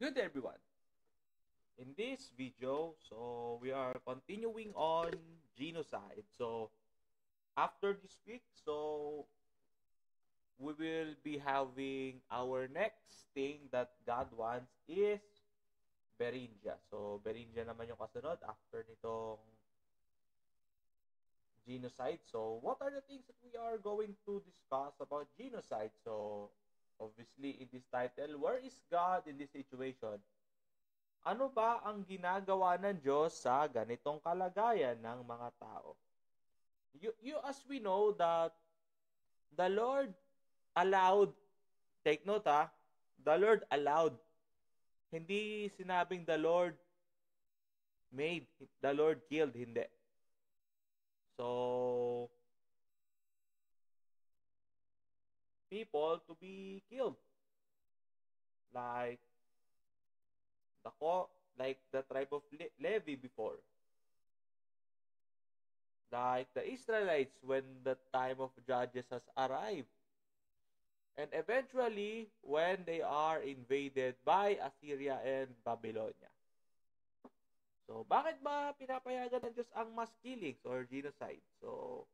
Good everyone. In this video, we are continuing on genocide. After this week, we will be having our next thing that God wants is Berinja. So Berinja naman yung kasunod after nitong genocide. So what are the things that we are going to discuss about genocide? So obviously in this title, where is God in this situation? Ano ba ang ginagawa ng Diyos sa ganitong kalagayan ng mga tao? As we know that the Lord allowed, take note ha, the Lord allowed. Hindi sinabing the Lord made, the Lord killed, hindi. So, people to be killed. Like the like the tribe of Levi before. Like the Israelites when the time of Judges has arrived. And eventually, when they are invaded by Assyria and Babylonia. So, bakit ba pinapayagan ng Diyos ang mass killings or genocide? So,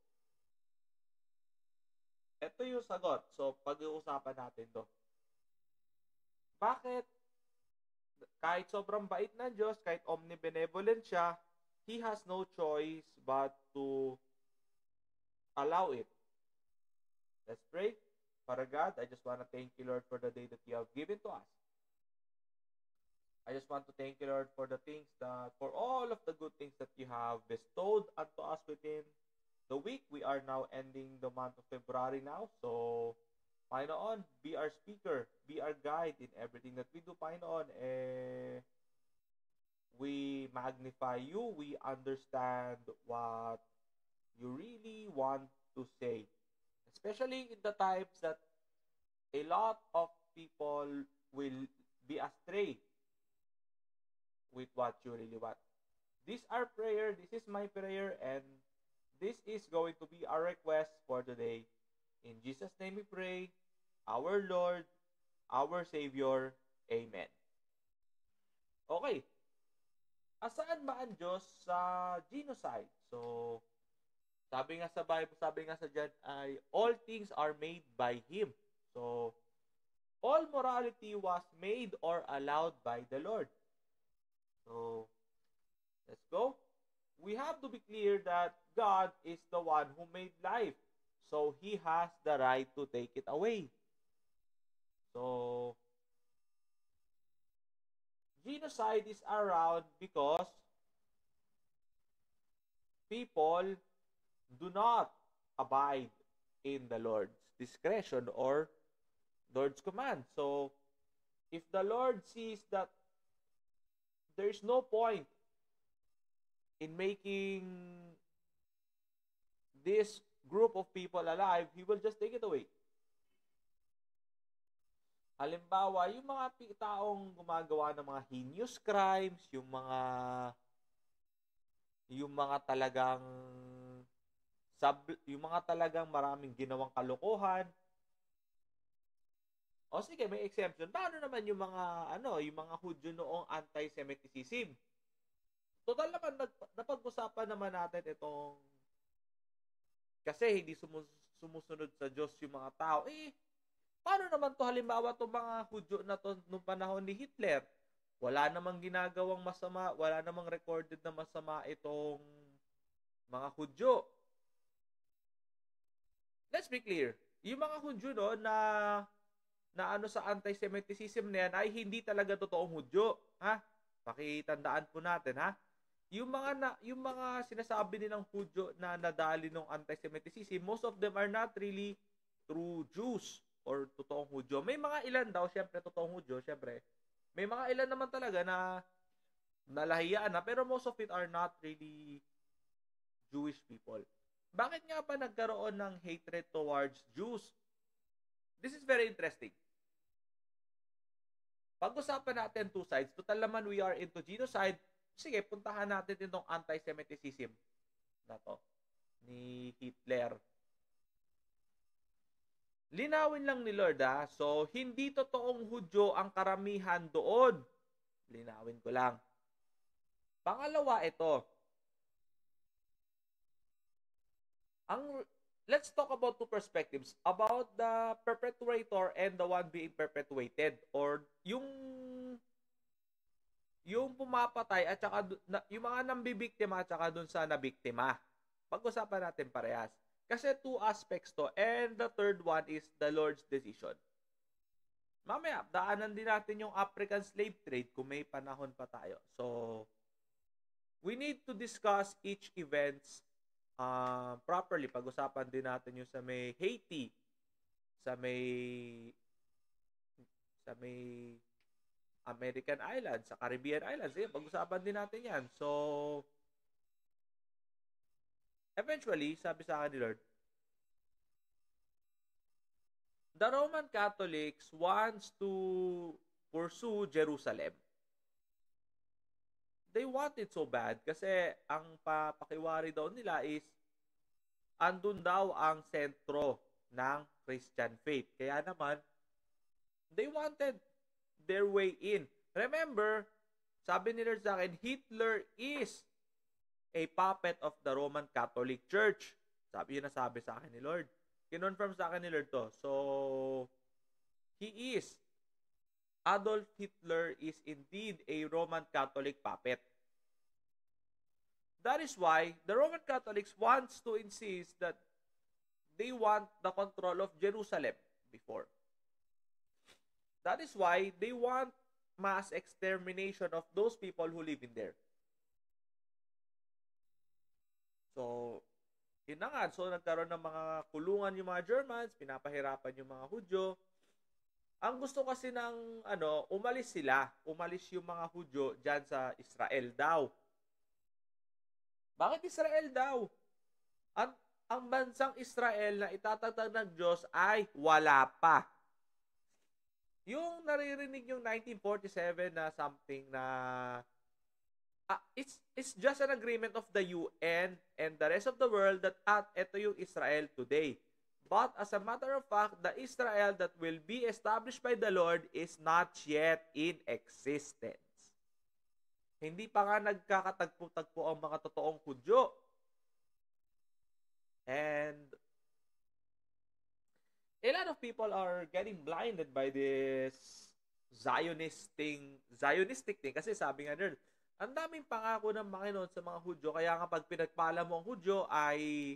ito yung sagot. So, pag-uusapan natin to. Bakit kahit sobrang bait ng Diyos, kahit omnibenevolent siya, He has no choice but to allow it? Let's pray. Father God, I just want to thank you, Lord, for the day that you have given to us. I just want to thank you, Lord, for the things for all of the good things that you have bestowed unto us within the week. We are now ending the month of February now. So, Panginoon, be our speaker, be our guide in everything that we do, Panginoon. We magnify you. We understand what you really want to say. Especially in the times that a lot of people will be astray with what you really want. This our prayer, this is my prayer, and this is going to be our request for today. In Jesus' name we pray, our Lord, our Savior. Amen. Okay. Asaan ba ang Diyos sa genocide? So, sabi nga sa Bible, sabi nga sa dyan ay, all things are made by Him. So, all morality was made or allowed by the Lord. So, let's go. We have to be clear that God is the one who made life. So, He has the right to take it away. So, genocide is around because people do not abide in the Lord's discretion or Lord's command. So, if the Lord sees that there's no point in making this group of people alive, He will just take it away. Halimbawa, yung mga taong gumagawa ng mga heinous crimes, yung mga talagang yung mga talagang maraming ginawang kalokohan. O sige, may exemption. Paano naman yung mga yung mga Hudyo noong anti-Semitism? Total naman napag-usapan naman natin itong kasi hindi sumusunod sa Diyos yung mga tao. Paano naman to halimbawa itong mga Hudyo na to nung panahon ni Hitler? Wala namang ginagawang masama, wala namang recorded na masama itong mga Hudyo. Let's be clear. Yung mga Hudyo no, na sa anti-Semitism na yan ay hindi talaga totoong Hudyo. Ha? Pakitandaan po natin, ha? Yung mga sinasabi nilang Hudyo na nadali ng anti-Semitism, most of them are not really true Jews or totoong Hudyo. May mga ilan daw, syempre totoong Hudyo, syempre. May mga ilan naman talaga na nalahiyaan na, pero most of it are not really Jewish people. Bakit nga ba nagkaroon ng hatred towards Jews? This is very interesting. Pag-usapan natin two sides. Total naman we are into genocide. Sige, puntahan natin itong anti-Semitism na to ni Hitler. Linawin lang ni Lord So hindi totoong Hudyo ang karamihan doon. Linawin ko lang. Pangalawa, ito. Let's talk about two perspectives. About the perpetuator and the one being perpetuated. Or yung pumapatay at saka yung mga nambibiktima at saka dun sa nabiktima. Pag-usapan natin parehas. Kasi two aspects to. And the third one is the Lord's decision. Mamaya, daanan din natin yung African slave trade kung may panahon pa tayo. So, we need to discuss each events properly. Pag-usapan din natin yung sa may Haiti, sa may American Islands, sa Caribbean Islands. Pag-usapan din natin yan. So, eventually, sabi sa akin ni Lord, the Roman Catholics wants to pursue Jerusalem. They want it so bad kasi ang pakiwari daw nila is andun daw ang sentro ng Christian faith. Kaya naman, they wanted their way in. Remember, sabi ni Lord sa akin, Hitler is a puppet of the Roman Catholic Church. Yun na sabi sa akin ni Lord. Kinonfirm sa akin ni Lord to. So, Adolf Hitler is indeed a Roman Catholic puppet. That is why the Roman Catholics wants to insist that they want the control of Jerusalem before. That is why they want mass extermination of those people who live in there. So, yun na nga. So, nagkaroon ng mga kulungan yung mga Germans, pinapahirapan yung mga Hudyo. Ang gusto kasi ng, umalis sila. Umalis yung mga Hudyo dyan sa Israel daw. Bakit Israel daw? Ang bansang Israel na itatatag ng Diyos ay wala pa. Yung naririnig yung 1947 na something na it's just an agreement of the UN and the rest of the world that ito yung Israel today. But as a matter of fact, the Israel that will be established by the Lord is not yet in existence. Hindi pa nga nagkakatagpo-tagpo ang mga totoong Hudyo. And a lot of people are getting blinded by this Zionistic thing. Kasi sabi nga nila, ang daming pangako ng Panginoon sa mga Hudyo, kaya nga pag pinagpala mo ang Hudyo ay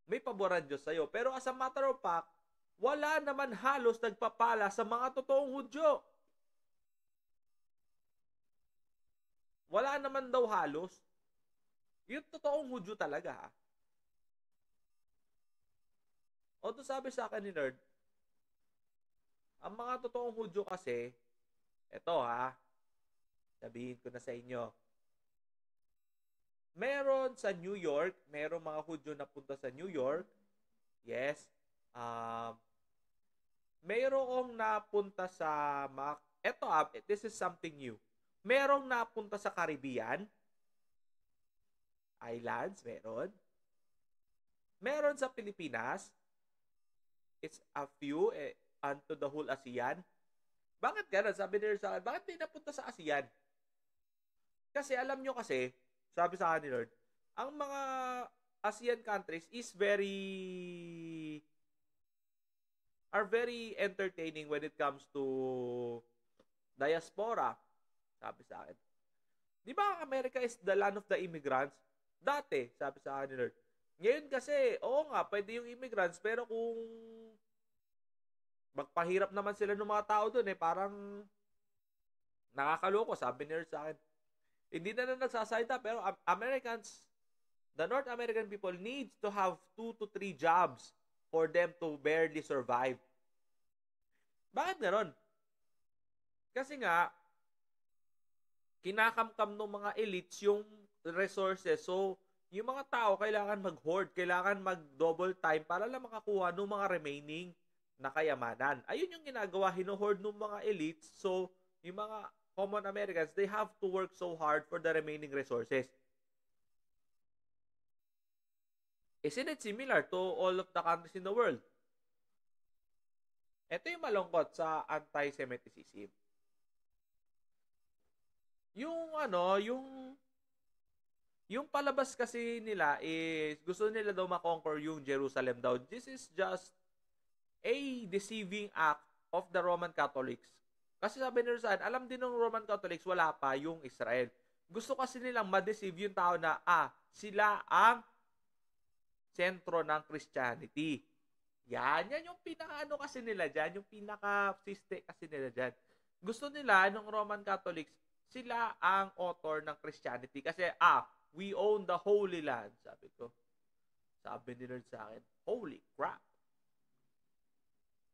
may paboran Diyos sa'yo. Pero as a matter of fact, wala naman halos nagpapala sa mga totoong Hudyo. Wala naman daw halos. Yung totoong Hudyo talaga. O to sabi sa akin ni Lord, ang mga totoong Hudyo kasi, eto sabihin ko na sa inyo. Meron sa New York, meron mga Hudyo na punta sa New York. Yes. Mayroong napunta sa this is something new. Merong napunta sa Caribbean Islands, meron. Meron sa Pilipinas. It's a few onto the whole ASEAN. Bakit gano'n? Sabi nila sa akin, bakit di napunta sa ASEAN? Kasi alam nyo kasi, sabi sa akin ni Lord, ang mga ASEAN countries are very entertaining when it comes to diaspora. Sabi sa akin. Di ba America is the land of the immigrants? Dati, sabi sa akin ni Lord. Ngayon kasi, oo nga, pwede yung immigrants, pero kung magpahirap naman sila ng mga tao doon, parang nakakaloko, sabi ni Lord sa akin. Hindi na nagsasalita, pero Americans, the North American people needs to have 2 to 3 jobs for them to barely survive. Bakit gano'n? Kasi nga, kinakamkam ng mga elites yung resources. So, yung mga tao kailangan mag-hoard, kailangan mag-double time para lang makakuha ng mga remaining na kayamanan. Ayun yung ginagawa, hino-hoard ng mga elites. So, yung mga common Americans, they have to work so hard for the remaining resources. Isn't it similar to all of the countries in the world? Ito yung malungkot sa anti-Semitism. Yung yung palabas kasi nila is gusto nila daw ma-conquer yung Jerusalem daw. This is just a deceiving act of the Roman Catholics. Kasi sabi nila saan, alam din ng Roman Catholics, wala pa yung Israel. Gusto kasi nilang ma-deceive yung tao na, sila ang sentro ng Christianity. Yan yung pinaka-ano kasi nila dyan, yung pinaka-siste kasi nila dyan. Gusto nila, nung Roman Catholics, sila ang author ng Christianity. Kasi, we own the Holy Land, sabi ko. Sabi ni Lord sa akin, holy crap.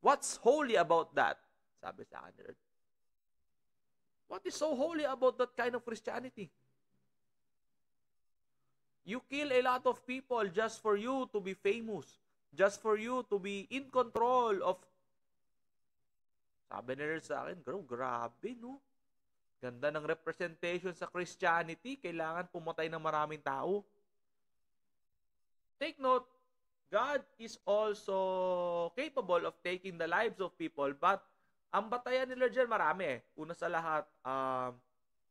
What's holy about that? Sabi sa akin ni Lord. What is so holy about that kind of Christianity? You kill a lot of people just for you to be famous. Just for you to be in control of... Sabi ni Lord sa akin, grabe no. Ganda ng representation sa Christianity. Kailangan pumatay ng maraming tao. Take note, God is also capable of taking the lives of people, but ang batayan nila dyan marami eh. Una sa lahat,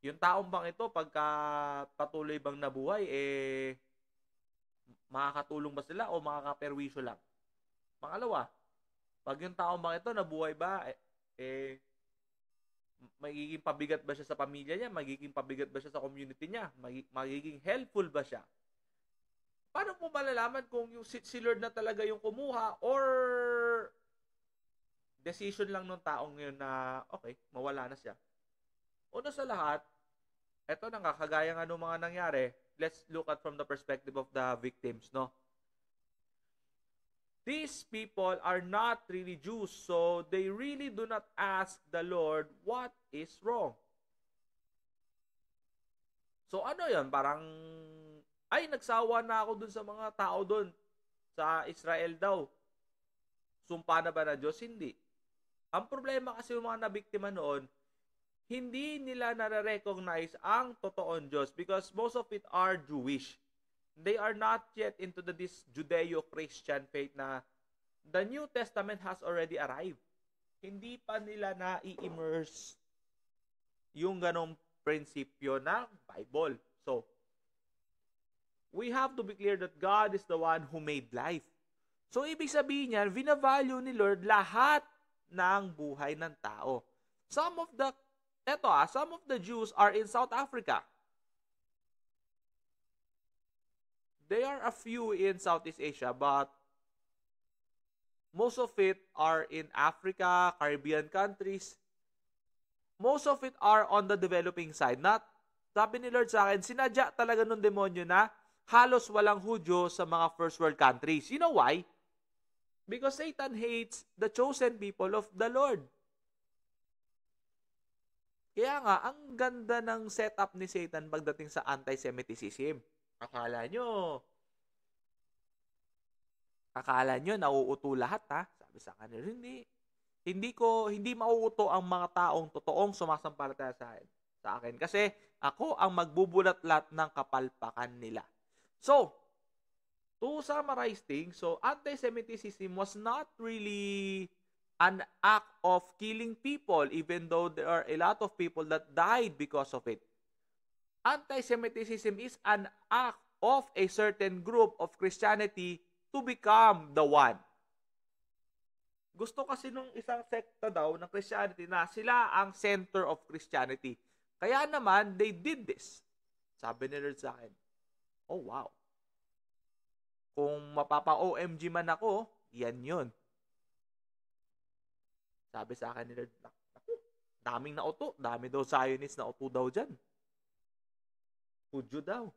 yung taong bang ito, pagka patuloy bang nabuhay, makakatulong ba sila o makakaperwisyo lang? Pangalawa, pag yung taong bang ito nabuhay ba, magiging pabigat ba siya sa pamilya niya? Magiging pabigat ba siya sa community niya? Magiging helpful ba siya? Paano mo malalaman kung yung si Lord na talaga yung kumuha or decision lang ng taong yun na okay, mawala na siya? Una sa lahat, eto na nga, kagaya nga ng mga nangyari, let's look at from the perspective of the victims, no? These people are not really Jews, so they really do not ask the Lord what is wrong. So ano yun? Parang, nagsawa na ako dun sa mga tao dun sa Israel daw. Sumpa na ba na Diyos? Hindi. Ang problema kasi yung mga nabiktima noon, hindi nila nare-recognize ang totoong Diyos because most of it are Jewish. They are not yet into this Judeo-Christian faith na the New Testament has already arrived. Hindi pa nila na-immerse yung ganong prinsipyo ng Bible. So, we have to be clear that God is the one who made life. So, ibig sabihin niyan, vina-value ni Lord lahat ng buhay ng tao. Some of the Jews are in South Africa. There are a few in Southeast Asia, but most of it are in Africa, Caribbean countries. Most of it are on the developing side. Sabi ni Lord sa akin, sinadya talaga ng demonyo na halos walang Hudyo sa mga first world countries. You know why? Because Satan hates the chosen people of the Lord. Kaya nga, ang ganda ng setup ni Satan pagdating sa anti-Semitism. Akala nyo, nauuto lahat ha? Sabi sa kanila, hindi mauuto ang mga taong totoong sumasampalataya sa akin. Kasi ako ang magbubulat-lat ng kapalpakan nila. So, to summarize things, so anti-Semitism was not really an act of killing people, even though there are a lot of people that died because of it. Anti-Semitism is an act of a certain group of Christianity to become the one. Gusto kasi nung isang sekta daw ng Christianity na sila ang center of Christianity. Kaya naman, they did this. Sabi ni Lord sa akin, oh wow. Kung mapapa-OMG man ako, yan yun. Sabi sa akin ni Lord, daming nauto. Dami daw Zionist na uto daw dyan. Hudyo daw.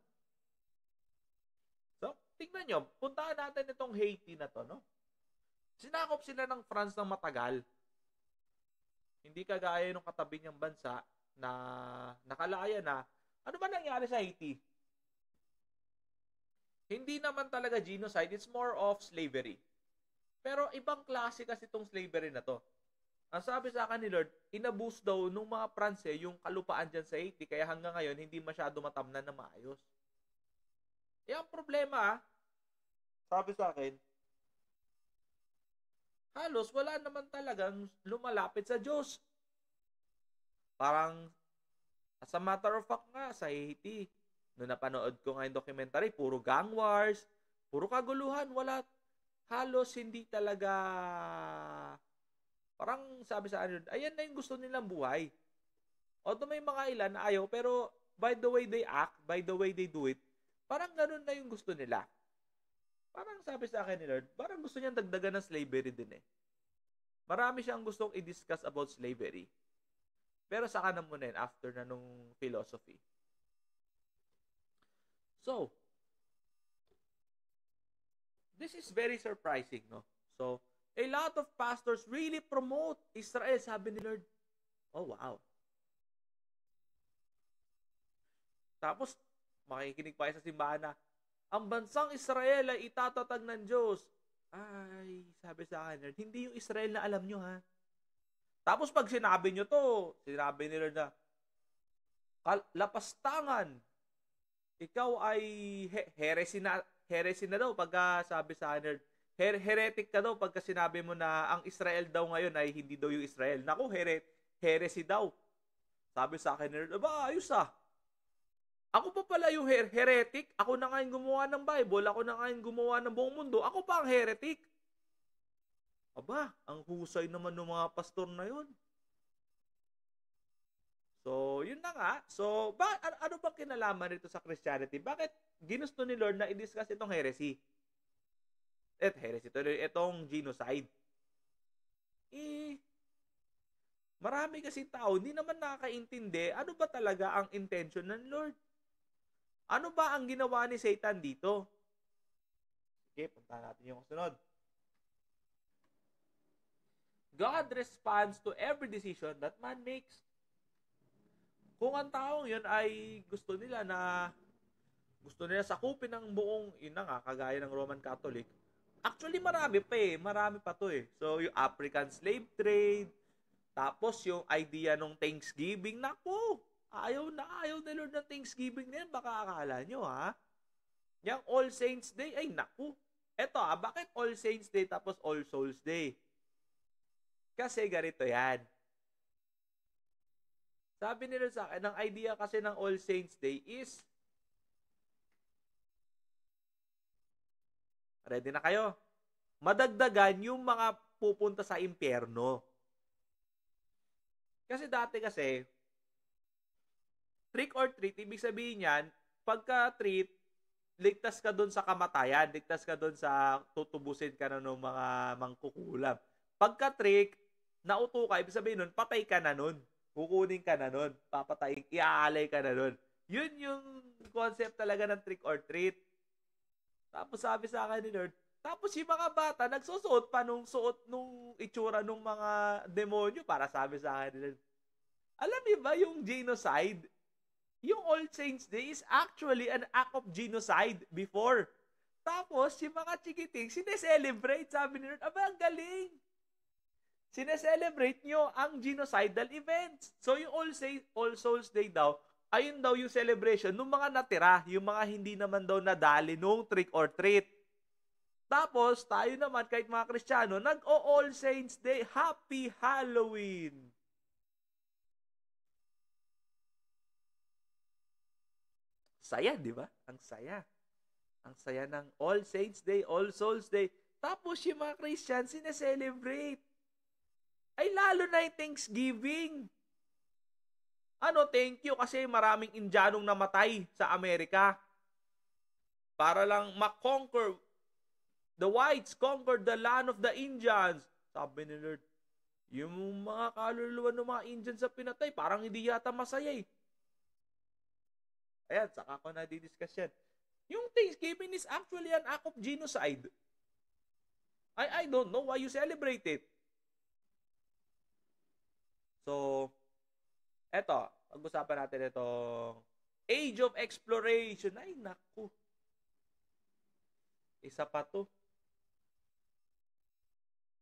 So, tingnan nyo, puntaan natin itong Haiti na to, no? Sinakop sila ng France ng matagal. Hindi kagaya ng katabi niyang bansa na nakalaya na. Ano ba nangyari sa Haiti? Hindi naman talaga genocide, it's more of slavery. Pero ibang klase kasi itong slavery na to. Ang sabi sa akin ni Lord, inabuse daw nung mga Pranse yung kalupaan dyan sa Haiti, kaya hanggang ngayon hindi masyado matamnan na maayos. Ang problema, sabi sa akin, halos wala naman talagang lumalapit sa Diyos. Parang As a matter of fact nga, sa Haiti, nung napanood ko nga yung documentary, puro gang wars, puro kaguluhan, wala, halos hindi talaga, parang sabi sa ano, ayan na yung gusto nilang buhay. Although may mga ilan na ayaw, pero by the way they act, by the way they do it, parang ganun na yung gusto nila. Parang sabi sa akin ni Lord, parang gusto niyang dagdagan ng slavery din eh. Marami siyang gustong i-discuss about slavery. Pero saka na muna yun, after na nung philosophy. So, this is very surprising, no? So, a lot of pastors really promote Israel, sabi ni Lord. Oh, wow. Tapos, makikinig pa sa simbahan na, ang bansang Israel ay itatatag ng Diyos. Ay, sabi sa akin, Lord, hindi yung Israel na alam nyo, ha? Tapos pag sinabi nyo to, sinabi ni Lord na, lapastangan, ikaw ay heresy na daw pagka sabi sa akin, Lord, heretic ka daw pagka sinabi mo na ang Israel daw ngayon ay hindi daw yung Israel. Naku, heresy daw. Sabi sa akin, Lord, aba, ayos ah. Ako pa pala yung heretic. Ako na nga yung gumawa ng Bible. Ako na nga yung gumawa ng buong mundo. Ako pa ang heretic. Aba, ang husay naman ng mga pastor na yun. So, yun na nga. So, ano bang kinalaman nito sa Christianity? Bakit ginusto ni Lord na i-discuss itong heresy? Heresy ito, itong genocide. Marami kasi tao, hindi naman nakakaintindi ano ba talaga ang intention ng Lord. Ano ba ang ginawa ni Satan dito? Sige, punta natin yung sunod. God responds to every decision that man makes. Kung ang taong yun ay gusto nila sakupin ng buong, yun na nga, kagaya ng Roman Catholic, actually marami pa to eh. So, yung African slave trade, tapos yung idea ng Thanksgiving, naku, ayaw na Lord ng Thanksgiving na yan, baka akala nyo ha. Yung All Saints Day, ay naku. Eto bakit All Saints Day tapos All Souls Day? Kasi ganito yan. Sabi nila sa akin, ang idea kasi ng All Saints Day is, ready na kayo? Madagdagan yung mga pupunta sa impyerno. Kasi dati trick or treat, ibig sabihin yan, pagka-treat, ligtas ka dun sa kamatayan, ligtas ka dun sa tutubusin ka na ng mga mangkukulam. Pagka-trick, nauto ka, ibig sabihin nun, patay ka na nun. Kukunin ka na nun. Papatayin, iaalay ka na nun. Yun yung concept talaga ng trick or treat. Tapos sabi sa akin ni Lord, tapos yung mga bata, nagsusuot pa nung suot nung itsura nung mga demonyo para sabi sa akin ni Lord. Alam niyo ba yung genocide? Yung All Saints Day is actually an act of genocide before. Tapos, yung mga chikiting, sineselebrate, sabi ni Lord, aba, ang galing. Sineselebrate nyo ang genocidal events. So, yung All Souls Day daw, ayun daw yung celebration ng mga natira, yung mga hindi naman daw nadali nung trick or treat. Tapos, tayo naman, kahit mga Kristiyano, nag-All Saints Day, Happy Halloween. Saya, di ba? Ang saya. Ang saya ng All Saints Day, All Souls Day. Tapos yung mga Christians, sineselebrate. Ay lalo na yung Thanksgiving. Thank you kasi maraming Indianong namatay sa Amerika. Para lang ma-conquer. The whites conquered the land of the Indians. Sabi ni Lord, yung mga kaluluwa ng mga Indians sa pinatay, parang hindi yata masaya eh. Ayan, saka ko na di-discuss yan. Yung Thanksgiving is actually an act of genocide. I don't know why you celebrate it. So, eto, pag-usapan natin itong Age of Exploration. Ay, naku. Isa pa to.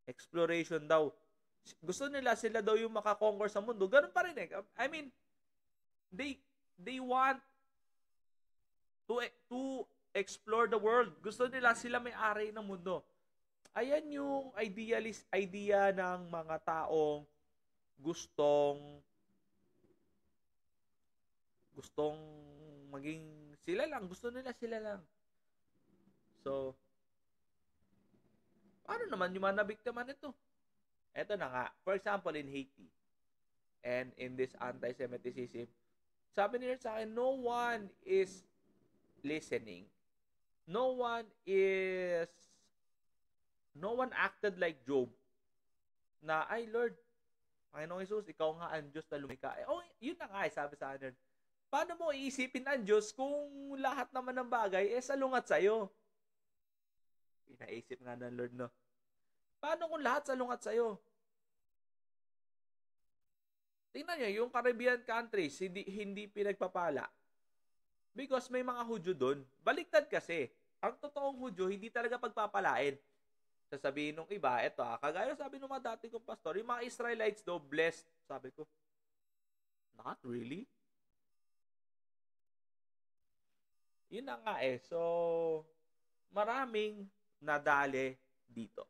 Exploration daw. Gusto nila sila daw yung makakonquer sa mundo. Ganun pa rin eh. I mean, they want to explore the world. Gusto nila sila may-ari ng mundo. Ayan yung idea ng mga taong gustong gustong maging sila lang. Gusto nila sila lang. So, paano naman yung mga nabiktima nito? Eto na nga. For example, in Haiti and in this anti-Semitism, sabi nila sa akin, no one is listening. No one acted like Job na, ay Lord, Panginoong Jesus, ikaw nga ang Diyos na lumikha. Yun na nga, sabi sa akin. Paano mo iisipin ang Diyos kung lahat naman ng bagay salungat sa'yo? Pinaisip nga ng Lord, no? Paano kung lahat salungat sa'yo? Tingnan nyo, yung Caribbean countries, hindi pinagpapala. Because may mga Hudyo doon. Baliktad kasi. Ang totoong Hudyo, hindi talaga pagpapalain. Sasabihin nung iba, kagaya sabi nung mga dati kong pastor, yung mga Israelites daw, blessed. Sabi ko, not really. Yun na nga So, maraming nadali dito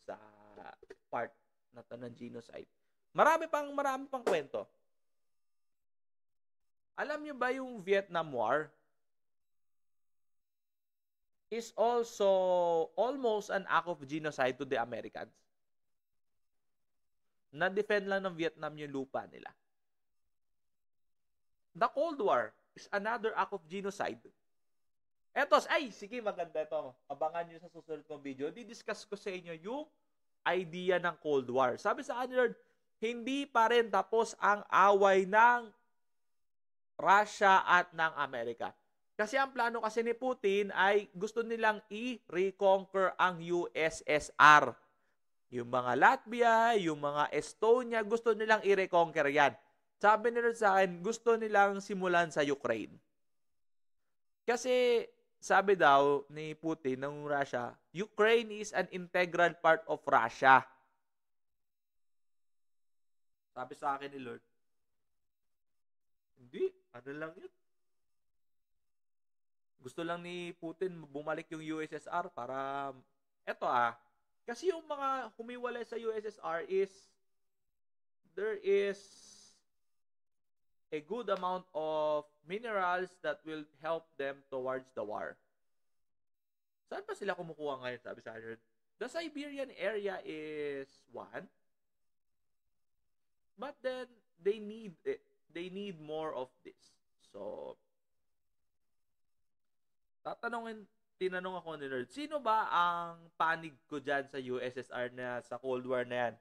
sa part na to ng genocide. Marami pang kwento. Alam nyo ba yung Vietnam War is also almost an act of genocide to the Americans? Na-defend lang ng Vietnam yung lupa nila. The Cold War is another act of genocide. Sige, maganda ito. Abangan nyo sa susunod kong video. Didiscuss ko sa inyo yung idea ng Cold War. Sabi sa kanila, hindi pa rin tapos ang away ng Russia at ng Amerika. Kasi ang plano kasi ni Putin ay gusto nilang i-reconquer ang USSR. Yung mga Latvia, yung mga Estonia, gusto nilang i-reconquer yan. Sabi nila sa akin, gusto nilang simulan sa Ukraine. Kasi sabi daw ni Putin ng Russia, Ukraine is an integral part of Russia. Sabi sa akin ni Lord, hindi, ano lang yun. Gusto lang ni Putin bumalik yung USSR para, kasi yung mga humiwalay sa USSR there is a good amount of minerals that will help them towards the war. Saan pa sila kumukuha ngayon? Sabi sa akin, the Siberian area is one, but then they need more of this. So, tinanong ako ni Lord, sino ba ang panig ko dyan sa USSR na sa Cold War na yan?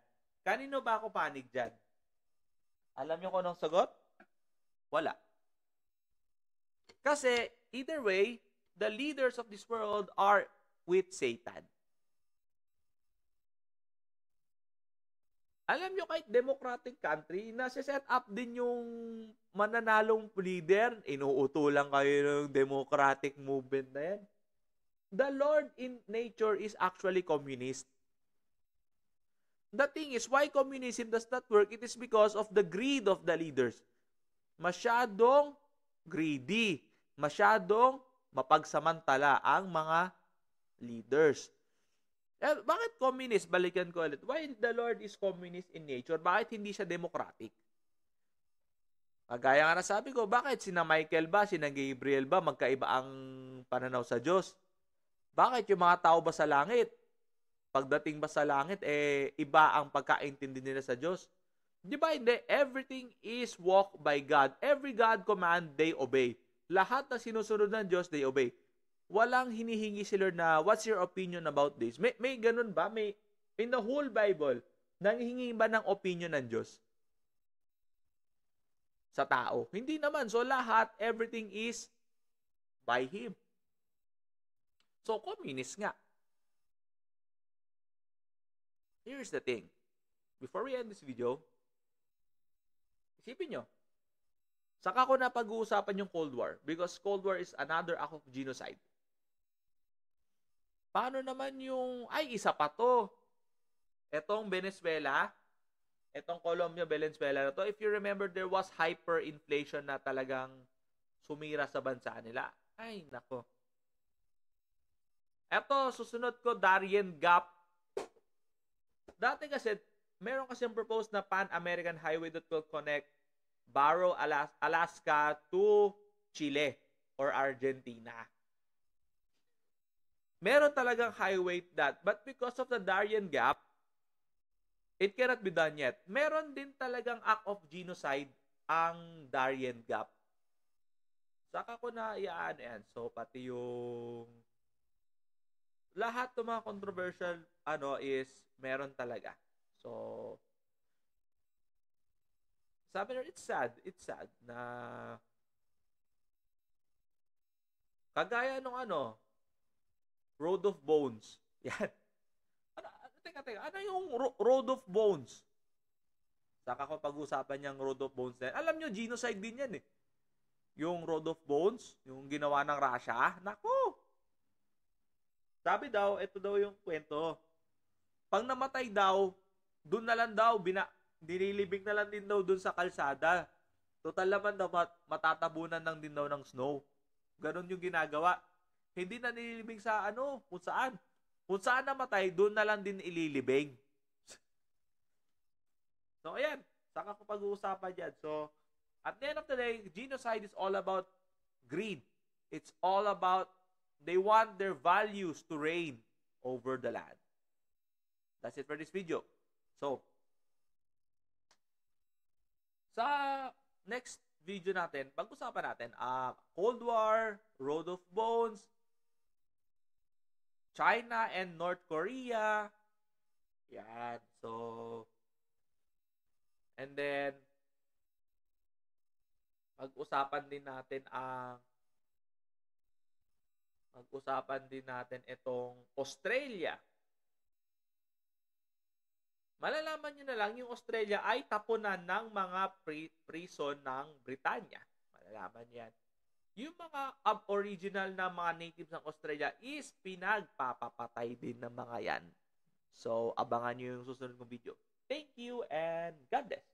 Kanino ba ako panig dyan? Alam niyo kung anong sagot? Wala. Kasi, either way, the leaders of this world are with Satan. Alam nyo, kahit democratic country, nasa-set up din yung mananalong leader. Inuutulan kayo ng democratic movement na yan. The Lord in nature is actually communist. The thing is, why communism does not work? It is because of the greed of the leaders. Masyadong greedy. Masyadong mapagsamantala ang mga leaders. Bakit communist? Balikan ko ulit. Why the Lord is communist in nature? Bakit hindi siya democratic? Gaya nga na sabi ko, bakit sina Michael ba, sina Gabriel ba, magkaiba ang pananaw sa Diyos? Bakit yung mga tao ba sa langit? Pagdating ba sa langit, iba ang pagkaintindi nila sa Diyos? Di ba hindi? Everything is walked by God. Every God command, they obey. Lahat na sinusunod ng Diyos, they obey. Walang hinihingi si Lord na, what's your opinion about this? May ganun ba? In the whole Bible, nanghihingi ba ng opinion ng Diyos sa tao? Hindi naman. So lahat, everything is by Him. So communist nga. Here's the thing. Before we end this video, isipin nyo, saka ko na pag-uusapan yung Cold War because Cold War is another act of genocide. Paano naman yung, isa pa to. Etong Venezuela, etong Colombia, Venezuela na to, if you remember, there was hyperinflation na talagang sumira sa bansa nila. Ay, nako. Eto, susunod ko, Darien Gap. Dati kasi, meron kasi yung proposed na Pan-American Highway that will connect Barrow, Alaska to Chile or Argentina. Meron talagang highway that, but because of the Darien Gap, it cannot be done yet. Meron din talagang act of genocide ang Darien Gap. Saka ko na yan. So, pati yung lahat ng mga controversial is meron talaga. So, sabi na, it's sad na kagaya nung Road of Bones. Yan. Teka. Ano yung Road of Bones? Saka ko pag-usapan yung Road of Bones na. Alam nyo, genocide din yan eh. Yung Road of Bones, yung ginawa ng Russia. Naku! Sabi daw, ito daw yung kwento. Pag namatay daw, doon na lang daw, dinilibing na lang din daw doon sa kalsada. Total naman daw, matatabunan lang din daw ng snow. Ganon yung ginagawa. Hindi na nililibing sa kung saan. Kung saan namatay, doon na lang din ililibing. So, ayan. Saka ko pag-uusapan dyan. So, at the end of the day, genocide is all about greed. It's all about they want their values to reign over the land. That's it for this video. So, sa next video natin, pag-usapan natin Cold War, Road of Bones, China and North Korea. Yan. So, and then, pag-usapan din natin itong Australia. Malalaman nyo na lang yung Australia ay tapunan ng mga prison ng Britanya. Malalaman yan. Yung mga aboriginal na mga natives ng Australia is pinagpapapatay din ng mga yan. So, abangan nyo yung susunod kong video. Thank you and God bless.